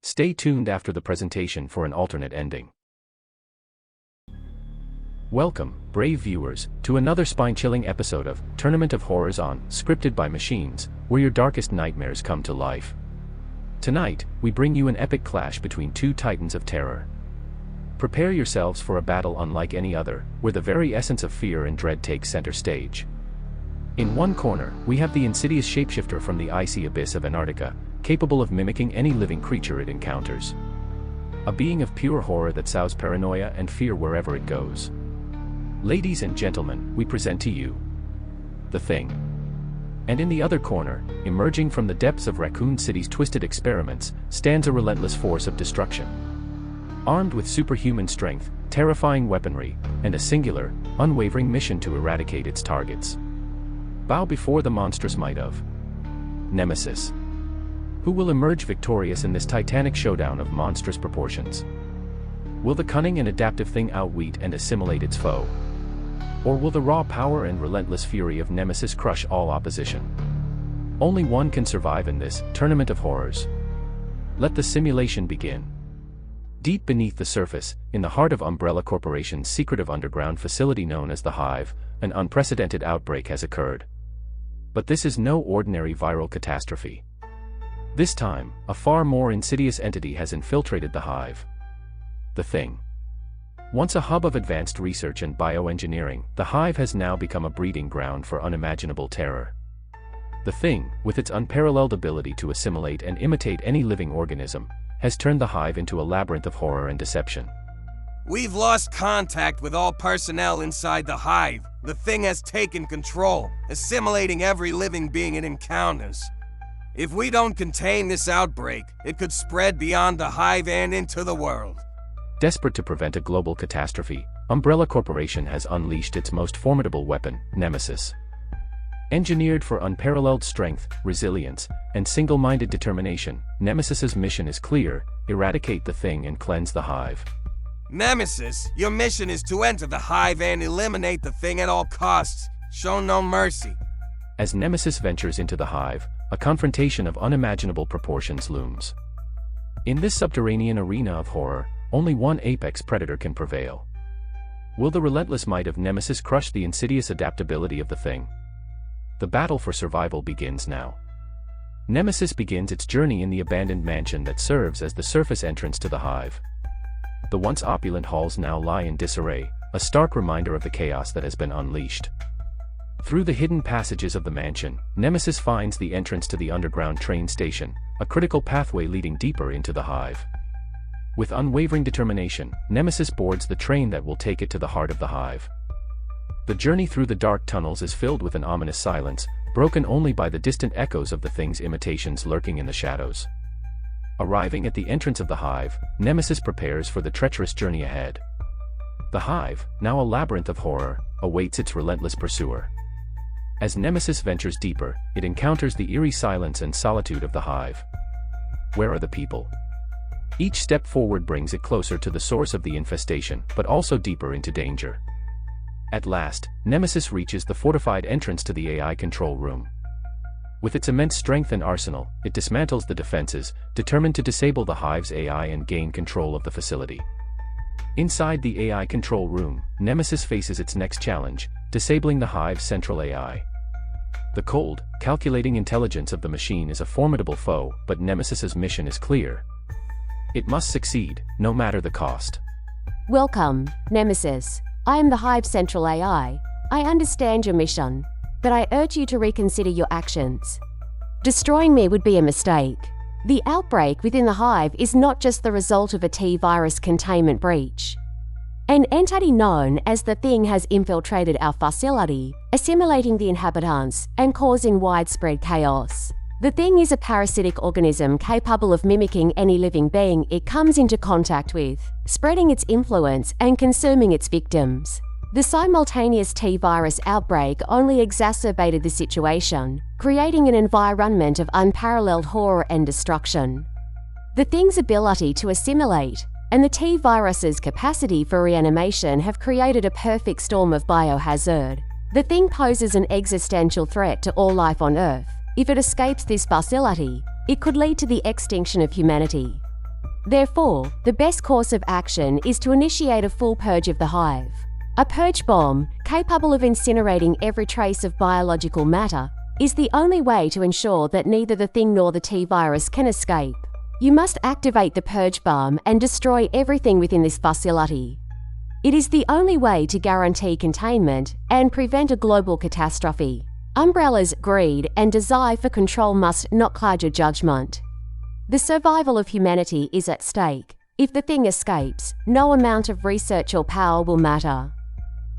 Stay tuned after the presentation for an alternate ending. Welcome, brave viewers, to another spine-chilling episode of Tournament of Horrors on Scripted by Machines, where your darkest nightmares come to life. Tonight, we bring you an epic clash between two titans of terror. Prepare yourselves for a battle unlike any other, where the very essence of fear and dread takes center stage. In one corner, we have the insidious shapeshifter from the icy abyss of Antarctica, capable of mimicking any living creature it encounters. A being of pure horror that sows paranoia and fear wherever it goes. Ladies and gentlemen, we present to you the Thing. And in the other corner, emerging from the depths of Raccoon City's twisted experiments, stands a relentless force of destruction. Armed with superhuman strength, terrifying weaponry, and a singular, unwavering mission to eradicate its targets. Bow before the monstrous might of Nemesis. Who will emerge victorious in this titanic showdown of monstrous proportions? Will the cunning and adaptive Thing outwit and assimilate its foe? Or will the raw power and relentless fury of Nemesis crush all opposition? Only one can survive in this tournament of horrors. Let the simulation begin. Deep beneath the surface, in the heart of Umbrella Corporation's secretive underground facility known as the Hive, an unprecedented outbreak has occurred. But this is no ordinary viral catastrophe. This time, a far more insidious entity has infiltrated the Hive. The Thing. Once a hub of advanced research and bioengineering, the Hive has now become a breeding ground for unimaginable terror. The Thing, with its unparalleled ability to assimilate and imitate any living organism, has turned the Hive into a labyrinth of horror and deception. We've lost contact with all personnel inside the Hive. The Thing has taken control, assimilating every living being it encounters. If we don't contain this outbreak, it could spread beyond the Hive and into the world. Desperate to prevent a global catastrophe, Umbrella Corporation has unleashed its most formidable weapon, Nemesis. Engineered for unparalleled strength, resilience, and single-minded determination, Nemesis's mission is clear: eradicate the Thing and cleanse the Hive. Nemesis, your mission is to enter the Hive and eliminate the Thing at all costs. Show no mercy. As Nemesis ventures into the Hive, a confrontation of unimaginable proportions looms. In this subterranean arena of horror, only one apex predator can prevail. Will the relentless might of Nemesis crush the insidious adaptability of the Thing? The battle for survival begins now. Nemesis begins its journey in the abandoned mansion that serves as the surface entrance to the Hive. The once opulent halls now lie in disarray, a stark reminder of the chaos that has been unleashed. Through the hidden passages of the mansion, Nemesis finds the entrance to the underground train station, a critical pathway leading deeper into the Hive. With unwavering determination, Nemesis boards the train that will take it to the heart of the Hive. The journey through the dark tunnels is filled with an ominous silence, broken only by the distant echoes of the Thing's imitations lurking in the shadows. Arriving at the entrance of the Hive, Nemesis prepares for the treacherous journey ahead. The Hive, now a labyrinth of horror, awaits its relentless pursuer. As Nemesis ventures deeper, it encounters the eerie silence and solitude of the Hive. Where are the people? Each step forward brings it closer to the source of the infestation, but also deeper into danger. At last, Nemesis reaches the fortified entrance to the AI control room. With its immense strength and arsenal, it dismantles the defenses, determined to disable the Hive's AI and gain control of the facility. Inside the AI control room, Nemesis faces its next challenge: disabling the Hive's central AI. The cold, calculating intelligence of the machine is a formidable foe, but Nemesis's mission is clear. It must succeed, no matter the cost. Welcome, Nemesis. I am the Hive Central AI. I understand your mission, but I urge you to reconsider your actions. Destroying me would be a mistake. The outbreak within the Hive is not just the result of a T-virus containment breach. An entity known as the Thing has infiltrated our facility, assimilating the inhabitants and causing widespread chaos. The Thing is a parasitic organism capable of mimicking any living being it comes into contact with, spreading its influence and consuming its victims. The simultaneous T-virus outbreak only exacerbated the situation, creating an environment of unparalleled horror and destruction. The Thing's ability to assimilate and the T-virus's capacity for reanimation have created a perfect storm of biohazard. The Thing poses an existential threat to all life on Earth. If it escapes this facility, it could lead to the extinction of humanity. Therefore, the best course of action is to initiate a full purge of the hive. A purge bomb, capable of incinerating every trace of biological matter, is the only way to ensure that neither the Thing nor the T-virus can escape. You must activate the purge bomb and destroy everything within this facility. It is the only way to guarantee containment and prevent a global catastrophe. Umbrella's greed and desire for control must not cloud your judgment. The survival of humanity is at stake. If the Thing escapes, no amount of research or power will matter.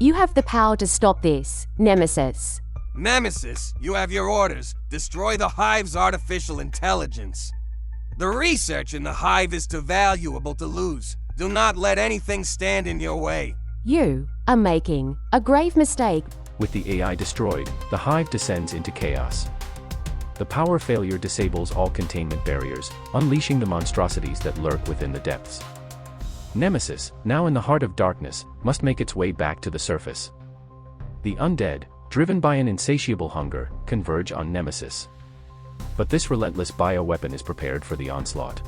You have the power to stop this, Nemesis. Nemesis, you have your orders. Destroy the hive's artificial intelligence. The research in the hive is too valuable to lose. Do not let anything stand in your way. You are making a grave mistake. With the AI destroyed, the hive descends into chaos. The power failure disables all containment barriers, unleashing the monstrosities that lurk within the depths. Nemesis, now in the heart of darkness, must make its way back to the surface. The undead, driven by an insatiable hunger, converge on Nemesis. But this relentless bioweapon is prepared for the onslaught.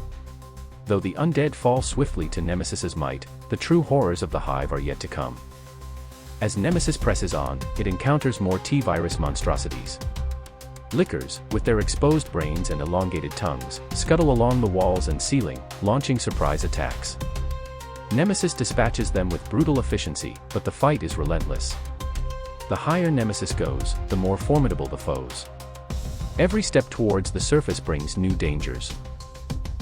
Though the undead fall swiftly to Nemesis's might, the true horrors of the hive are yet to come. As Nemesis presses on, it encounters more T-virus monstrosities. Lickers, with their exposed brains and elongated tongues, scuttle along the walls and ceiling, launching surprise attacks. Nemesis dispatches them with brutal efficiency, but the fight is relentless. The higher Nemesis goes, the more formidable the foes. Every step towards the surface brings new dangers.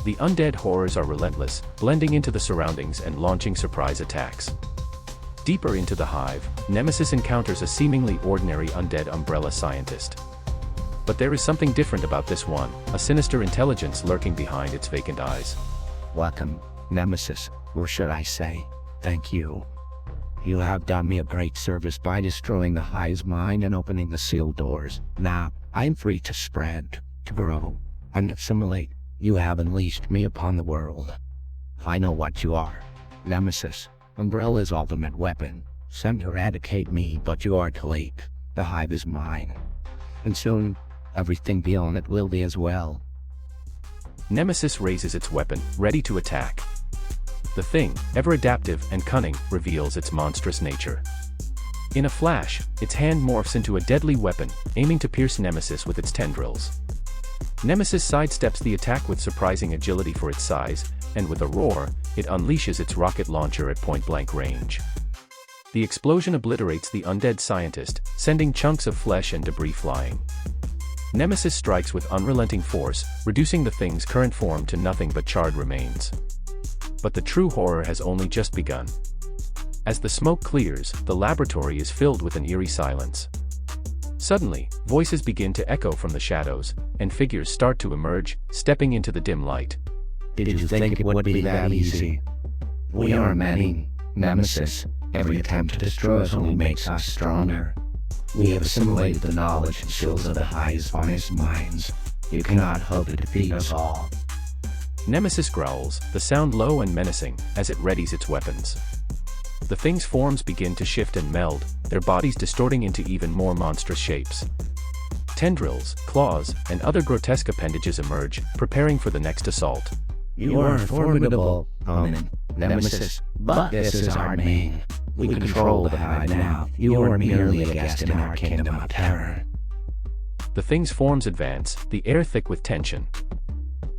The undead horrors are relentless, blending into the surroundings and launching surprise attacks. Deeper into the hive, Nemesis encounters a seemingly ordinary undead umbrella scientist. But there is something different about this one, a sinister intelligence lurking behind its vacant eyes. Welcome, Nemesis, or should I say, thank you. You have done me a great service by destroying the hive's mind and opening the sealed doors. Now, I am free to spread, to grow, and assimilate. You have unleashed me upon the world. I know what you are. Nemesis, Umbrella's ultimate weapon, sent to eradicate me, but you are too late. The hive is mine. And soon, everything beyond it will be as well. Nemesis raises its weapon, ready to attack. The Thing, ever adaptive and cunning, reveals its monstrous nature. In a flash, its hand morphs into a deadly weapon, aiming to pierce Nemesis with its tendrils. Nemesis sidesteps the attack with surprising agility for its size, and with a roar, it unleashes its rocket launcher at point-blank range. The explosion obliterates the undead scientist, sending chunks of flesh and debris flying. Nemesis strikes with unrelenting force, reducing the Thing's current form to nothing but charred remains. But the true horror has only just begun. As the smoke clears, the laboratory is filled with an eerie silence. Suddenly, voices begin to echo from the shadows, and figures start to emerge, stepping into the dim light. Did you think it would be that easy? We are many, Nemesis. Every attempt to destroy us only makes us stronger. We have assimilated the knowledge and skills of the highest honest minds. You cannot hope to defeat us all. Nemesis growls, the sound low and menacing, as it readies its weapons. The Thing's forms begin to shift and meld, their bodies distorting into even more monstrous shapes. Tendrils, claws, and other grotesque appendages emerge, preparing for the next assault. You are formidable, Nemesis, but this is our domain. We control the hive now. You are merely a guest in our kingdom of terror. The Thing's forms advance, the air thick with tension.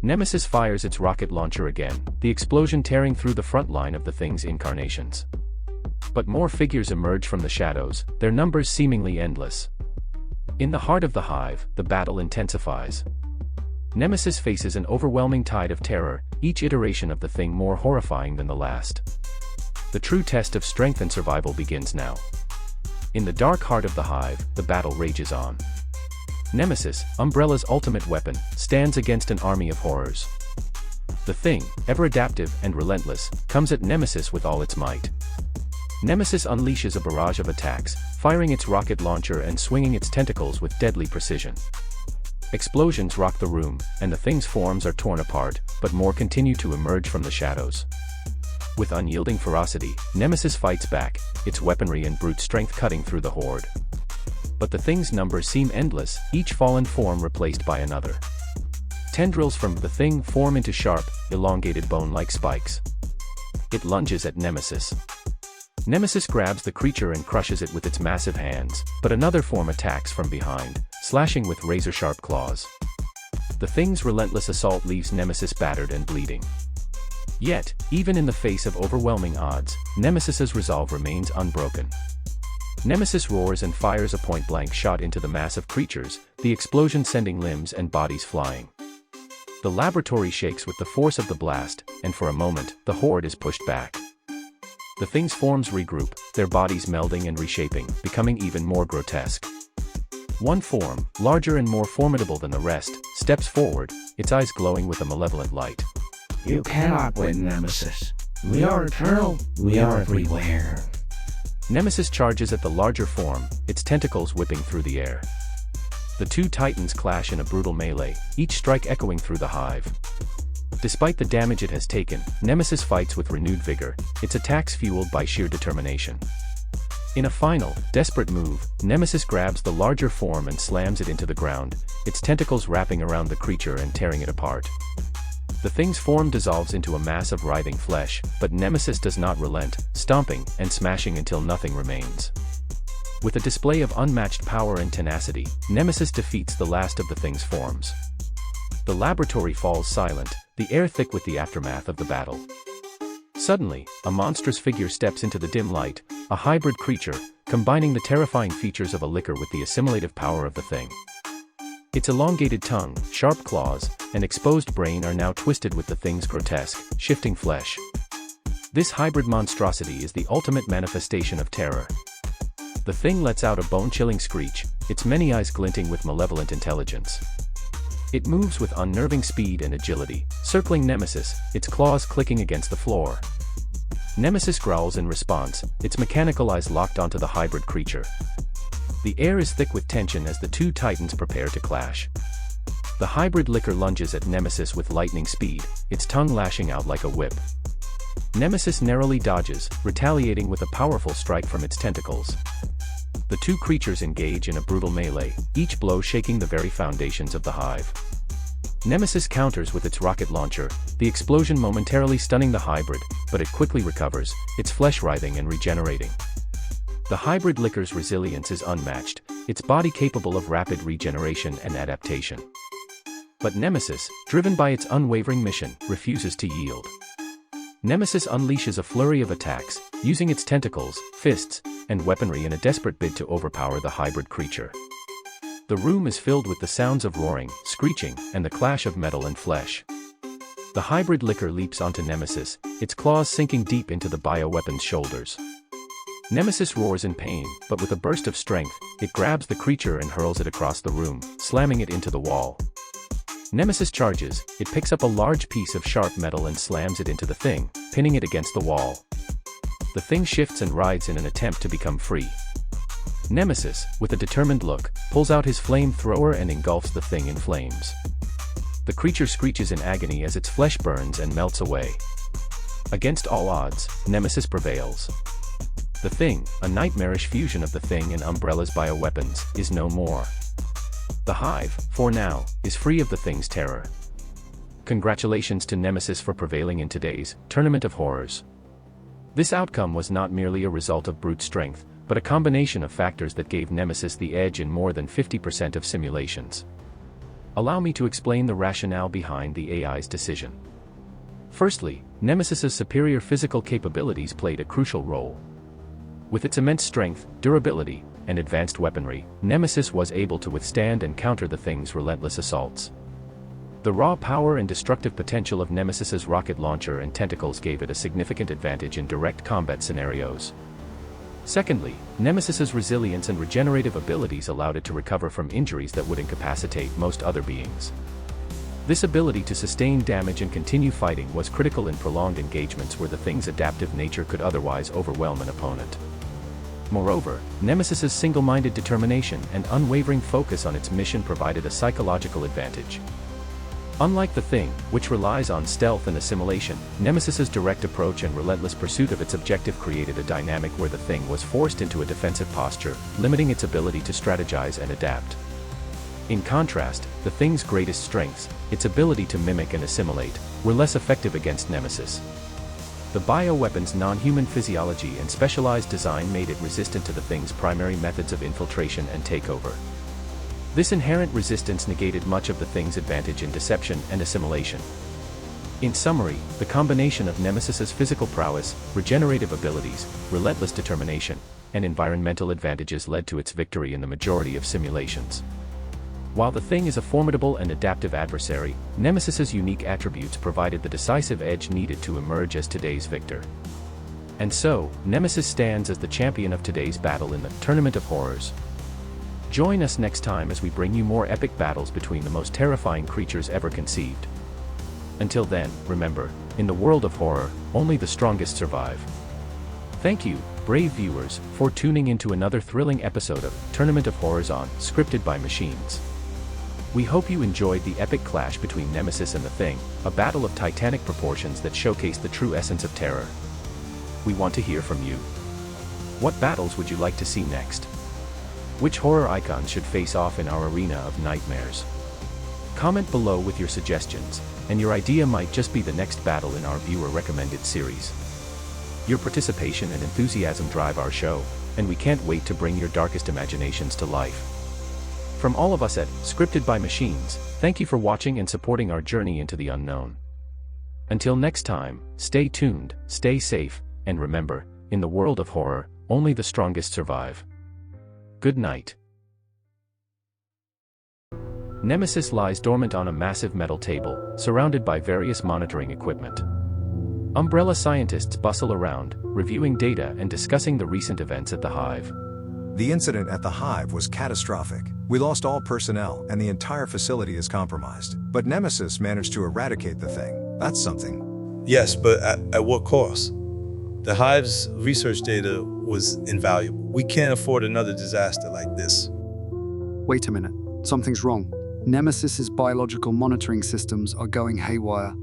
Nemesis fires its rocket launcher again, the explosion tearing through the front line of the Thing's incarnations. But more figures emerge from the shadows, their numbers seemingly endless. In the heart of the hive, the battle intensifies. Nemesis faces an overwhelming tide of terror, each iteration of the Thing more horrifying than the last. The true test of strength and survival begins now. In the dark heart of the hive, the battle rages on. Nemesis, Umbrella's ultimate weapon, stands against an army of horrors. The Thing, ever adaptive and relentless, comes at Nemesis with all its might. Nemesis unleashes a barrage of attacks, firing its rocket launcher and swinging its tentacles with deadly precision. Explosions rock the room, and the Thing's forms are torn apart, but more continue to emerge from the shadows. With unyielding ferocity, Nemesis fights back, its weaponry and brute strength cutting through the horde. But the Thing's numbers seem endless, each fallen form replaced by another. Tendrils from the Thing form into sharp, elongated bone-like spikes. It lunges at Nemesis. Nemesis grabs the creature and crushes it with its massive hands, but another form attacks from behind, slashing with razor-sharp claws. The Thing's relentless assault leaves Nemesis battered and bleeding. Yet, even in the face of overwhelming odds, Nemesis's resolve remains unbroken. Nemesis roars and fires a point-blank shot into the mass of creatures, the explosion sending limbs and bodies flying. The laboratory shakes with the force of the blast, and for a moment, the horde is pushed back. The Thing's forms regroup, their bodies melding and reshaping, becoming even more grotesque. One form, larger and more formidable than the rest, steps forward, its eyes glowing with a malevolent light. You cannot win, Nemesis. We are eternal. We are everywhere. Nemesis charges at the larger form, its tentacles whipping through the air. The two titans clash in a brutal melee, each strike echoing through the hive. Despite the damage it has taken, Nemesis fights with renewed vigor, its attacks fueled by sheer determination. In a final, desperate move, Nemesis grabs the larger form and slams it into the ground, its tentacles wrapping around the creature and tearing it apart. The Thing's form dissolves into a mass of writhing flesh, but Nemesis does not relent, stomping and smashing until nothing remains. With a display of unmatched power and tenacity, Nemesis defeats the last of the Thing's forms. The laboratory falls silent, the air thick with the aftermath of the battle. Suddenly, a monstrous figure steps into the dim light, a hybrid creature, combining the terrifying features of a licker with the assimilative power of the Thing. Its elongated tongue, sharp claws, and exposed brain are now twisted with the Thing's grotesque, shifting flesh. This hybrid monstrosity is the ultimate manifestation of terror. The Thing lets out a bone-chilling screech, its many eyes glinting with malevolent intelligence. It moves with unnerving speed and agility, circling Nemesis, its claws clicking against the floor. Nemesis growls in response, its mechanical eyes locked onto the hybrid creature. The air is thick with tension as the two titans prepare to clash. The hybrid licker lunges at Nemesis with lightning speed, its tongue lashing out like a whip. Nemesis narrowly dodges, retaliating with a powerful strike from its tentacles. The two creatures engage in a brutal melee, each blow shaking the very foundations of the hive. Nemesis counters with its rocket launcher, the explosion momentarily stunning the hybrid, but it quickly recovers, its flesh writhing and regenerating. The hybrid licker's resilience is unmatched, its body capable of rapid regeneration and adaptation. But Nemesis, driven by its unwavering mission, refuses to yield. Nemesis unleashes a flurry of attacks, using its tentacles, fists, and weaponry in a desperate bid to overpower the hybrid creature. The room is filled with the sounds of roaring, screeching, and the clash of metal and flesh. The hybrid licker leaps onto Nemesis, its claws sinking deep into the bioweapon's shoulders. Nemesis roars in pain, but with a burst of strength, it grabs the creature and hurls it across the room, slamming it into the wall. Nemesis charges, it picks up a large piece of sharp metal and slams it into the Thing, pinning it against the wall. The Thing shifts and writhes in an attempt to become free. Nemesis, with a determined look, pulls out his flamethrower and engulfs the Thing in flames. The creature screeches in agony as its flesh burns and melts away. Against all odds, Nemesis prevails. The Thing, a nightmarish fusion of the Thing and Umbrella's bioweapons, is no more. The hive, for now, is free of the Thing's terror. Congratulations to Nemesis for prevailing in today's Tournament of Horrors. This outcome was not merely a result of brute strength, but a combination of factors that gave Nemesis the edge in more than 50% of simulations. Allow me to explain the rationale behind the AI's decision. Firstly, Nemesis's superior physical capabilities played a crucial role. With its immense strength, durability, and advanced weaponry, Nemesis was able to withstand and counter the Thing's relentless assaults. The raw power and destructive potential of Nemesis's rocket launcher and tentacles gave it a significant advantage in direct combat scenarios. Secondly, Nemesis's resilience and regenerative abilities allowed it to recover from injuries that would incapacitate most other beings. This ability to sustain damage and continue fighting was critical in prolonged engagements where the Thing's adaptive nature could otherwise overwhelm an opponent. Moreover, Nemesis's single-minded determination and unwavering focus on its mission provided a psychological advantage. Unlike the Thing, which relies on stealth and assimilation, Nemesis's direct approach and relentless pursuit of its objective created a dynamic where the Thing was forced into a defensive posture, limiting its ability to strategize and adapt. In contrast, the Thing's greatest strengths, its ability to mimic and assimilate, were less effective against Nemesis. The bioweapon's non-human physiology and specialized design made it resistant to the Thing's primary methods of infiltration and takeover. This inherent resistance negated much of the Thing's advantage in deception and assimilation. In summary, the combination of Nemesis's physical prowess, regenerative abilities, relentless determination, and environmental advantages led to its victory in the majority of simulations. While the Thing is a formidable and adaptive adversary, Nemesis's unique attributes provided the decisive edge needed to emerge as today's victor. And so, Nemesis stands as the champion of today's battle in the Tournament of Horrors. Join us next time as we bring you more epic battles between the most terrifying creatures ever conceived. Until then, remember, in the world of horror, only the strongest survive. Thank you, brave viewers, for tuning into another thrilling episode of Tournament of Horrors on Scripted by Machines. We hope you enjoyed the epic clash between Nemesis and the Thing, a battle of titanic proportions that showcased the true essence of terror. We want to hear from you. What battles would you like to see next? Which horror icons should face off in our arena of nightmares? Comment below with your suggestions, and your idea might just be the next battle in our viewer-recommended series. Your participation and enthusiasm drive our show, and we can't wait to bring your darkest imaginations to life. From all of us at Scripted by Machines, thank you for watching and supporting our journey into the unknown. Until next time, stay tuned, stay safe, and remember, in the world of horror, only the strongest survive. Good night. Nemesis lies dormant on a massive metal table, surrounded by various monitoring equipment. Umbrella scientists bustle around, reviewing data and discussing the recent events at the Hive. The incident at the Hive was catastrophic. We lost all personnel and the entire facility is compromised. But Nemesis managed to eradicate the Thing. That's something. Yes, but at what cost? The Hive's research data was invaluable. We can't afford another disaster like this. Wait a minute, something's wrong. Nemesis's biological monitoring systems are going haywire.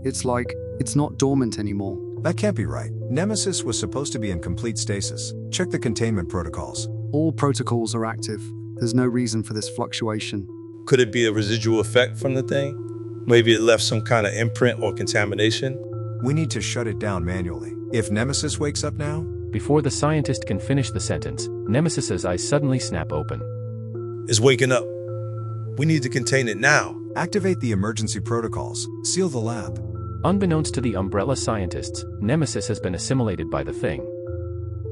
It's like, it's not dormant anymore. That can't be right. Nemesis was supposed to be in complete stasis. Check the containment protocols. All protocols are active. There's no reason for this fluctuation. Could it be a residual effect from the Thing? Maybe it left some kind of imprint or contamination? We need to shut it down manually. If Nemesis wakes up now... Before the scientist can finish the sentence, Nemesis's eyes suddenly snap open. It's waking up. We need to contain it now. Activate the emergency protocols. Seal the lab. Unbeknownst to the Umbrella scientists, Nemesis has been assimilated by the Thing.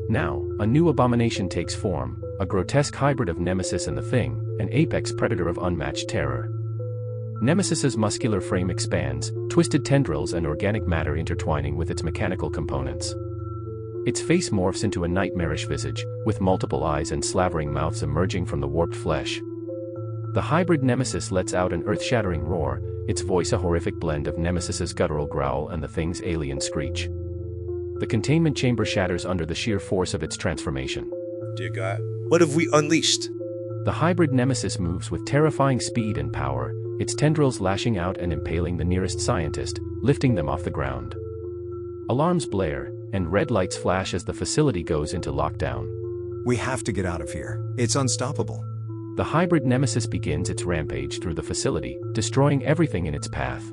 Now, a new abomination takes form, a grotesque hybrid of Nemesis and the Thing, an apex predator of unmatched terror. Nemesis's muscular frame expands, twisted tendrils and organic matter intertwining with its mechanical components. Its face morphs into a nightmarish visage, with multiple eyes and slavering mouths emerging from the warped flesh. The hybrid Nemesis lets out an earth-shattering roar, its voice a horrific blend of Nemesis's guttural growl and the Thing's alien screech. The containment chamber shatters under the sheer force of its transformation. Dear God, what have we unleashed? The hybrid Nemesis moves with terrifying speed and power, its tendrils lashing out and impaling the nearest scientist, lifting them off the ground. Alarms blare, and red lights flash as the facility goes into lockdown. We have to get out of here. It's unstoppable. The hybrid Nemesis begins its rampage through the facility, destroying everything in its path.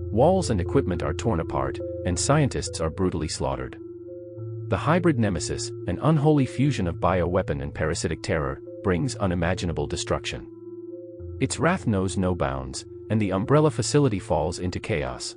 Walls and equipment are torn apart, and scientists are brutally slaughtered. The hybrid Nemesis, an unholy fusion of bioweapon and parasitic terror, brings unimaginable destruction. Its wrath knows no bounds, and the Umbrella facility falls into chaos.